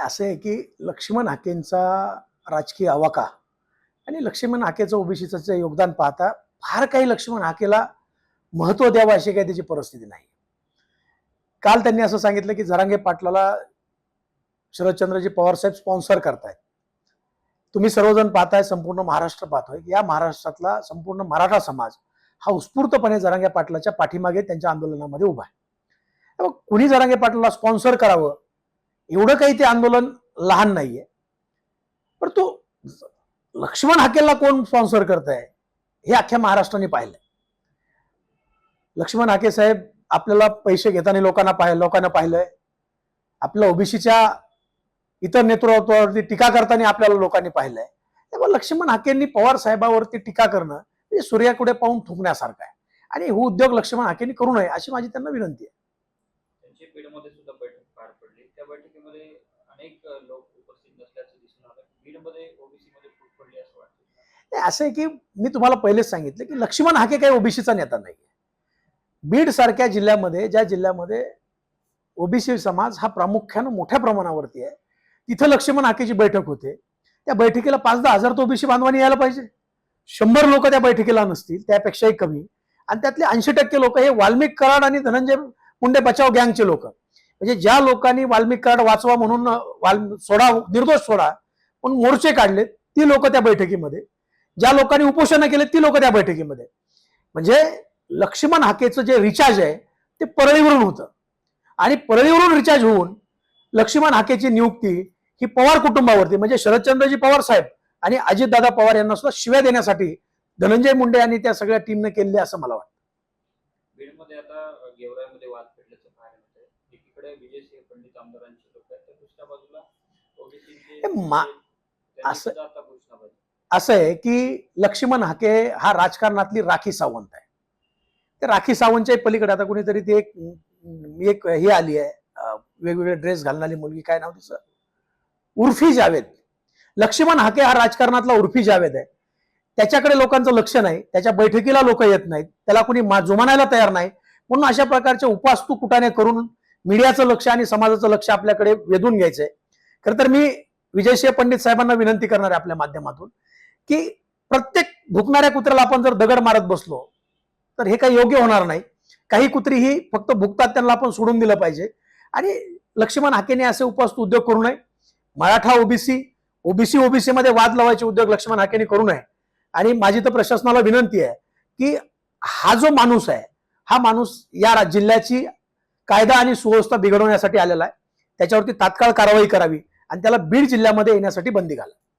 असं आहे की लक्ष्मण हाकेंचा राजकीय आवाका आणि लक्ष्मण हाकेचं ओबीसीचं योगदान पाहता फार काही लक्ष्मण हाकेला महत्व द्यावं अशी काही त्याची परिस्थिती नाही. काल त्यांनी असं सांगितलं की जरांगे पाटलाला शरदचंद्रजी पवार साहेब स्पॉन्सर करतायत. तुम्ही सर्वजण पाहताय, संपूर्ण महाराष्ट्र पाहतोय. या महाराष्ट्रातला संपूर्ण मराठा समाज हा उत्स्फूर्तपणे जरांगे पाटलाच्या पाठीमागे त्यांच्या आंदोलनामध्ये उभा आहे. कुणी जरांगे पाटलाला स्पॉन्सर करावं एवढं काही ते आंदोलन लहान नाहीये. पण तो लक्ष्मण हाकेला कोण स्पॉन्सर करत आहे हे अख्ख्या महाराष्ट्राने पाहिलंय. लक्ष्मण हाके साहेब आपल्याला पैसे घेताना लोकांना पाहिलंय. आपल्या ओबीसीच्या इतर नेतृत्वावरती टीका करताना आपल्याला लोकांनी पाहिलंय. तेव्हा लक्ष्मण हाकेंनी पवार साहेबावरती टीका करणं हे सूर्याकडे पाहून थुंकण्यासारखं आहे आणि हे उद्योग लक्ष्मण हाकेंनी करू नये अशी माझी त्यांना विनंती आहे. त्यांची बीडमध्ये सुद्धा बैठक पार पडली. त्या बैठकीमध्ये अनेक लोक उपस्थित नसल्याचं दिसून आलं. बीडमध्ये ओबीसी मध्ये फूट पडली असं वाटतं. असं आहे की मी तुम्हाला पहिलेच सांगितलं की लक्ष्मण हाके काही ओबीसीचा नेता नाही. बीड सारख्या जिल्ह्यामध्ये, ज्या जिल्ह्यामध्ये ओबीसी समाज हा प्रामुख्यानं मोठ्या प्रमाणावरती आहे, तिथं लक्ष्मण हाकेची बैठक होते. त्या बैठकीला 5-10 हजार तो ओबीसी बांधवांनी यायला पाहिजे. 100 लोक त्या बैठकीला नसतील, त्यापेक्षाही कमी. आणि त्यातले 80% लोक हे वाल्मिक कराड आणि धनंजय मुंडे बचाव गँगचे लोक. म्हणजे ज्या लोकांनी वाल्मिक कराड वाचवा म्हणून निर्दोष सोडा म्हणून मोर्चे काढले ती लोक त्या बैठकीमध्ये, ज्या लोकांनी उपोषण केले ती लोक त्या बैठकीमध्ये. म्हणजे लक्ष्मण हाकेचं जे रिचार्ज आहे ते परळीवरून होतं आणि परळीवरून रिचार्ज होऊन लक्ष्मण हाकेची नियुक्ती ही पवार कुटुंबावरती, म्हणजे शरदचंद्रजी पवार साहेब आणि अजितदादा पवार यांना सुद्धा शिव्या देण्यासाठी धनंजय मुंडे यांनी त्या सगळ्या टीमने केले असं मला वाटतं. बीडमध्ये आता गेवराईमध्ये वाद पेटल्याचं पाहायला मिळतंय. एकीकडे विजयसिंह पंडित आमदारांचे लोक आहेत, तर दुसऱ्या बाजूला असं आहे की लक्ष्मण हाके हा राजकारणातली राखी सावंत आहे. त्या राखी सावंतच्या पलीकडे आता कोणीतरी ती एक हे आली आहे, वेगवेगळे ड्रेस घालणारी मुलगी, काय नाव तिचं, उर्फी जावेद. लक्ष्मण हाके हा राजकारणातला उर्फी जावेद आहे. त्याच्याकडे लोकांचं लक्ष नाही, त्याच्या बैठकीला लोक येत नाहीत, त्याला कोणी जुमानायला तयार नाही. म्हणून अशा प्रकारचे उपास्तू कुटाने करून मीडियाचं लक्ष आणि समाजाचं लक्ष आपल्याकडे वेधून घ्यायचंय. खरं तर मी विजयसिंह पंडित साहेबांना विनंती करणार आहे आपल्या माध्यमातून की प्रत्येक भुकणाऱ्या कुत्र्याला आपण जर दगड मारत बसलो तर हे काही योग्य होणार नाही. काही कुत्री ही फक्त भुकतात, त्यांना आपण सोडून दिलं पाहिजे. आणि लक्ष्मण हाकेने असे उपास्तू उद्योग करू नये. मराठा ओबीसी मध्ये वाद लावायचे उद्योग लक्ष्मण हाकेने करू नये. आणि माझी तर प्रशासनाला विनंती आहे की हा जो माणूस आहे, हा माणूस या जिल्ह्याची कायदा आणि सुव्यवस्था बिघडवण्यासाठी आलेला आहे. त्याच्यावरती तात्काळ कारवाई करावी आणि त्याला बीड जिल्ह्यामध्ये येण्यासाठी बंदी घाला.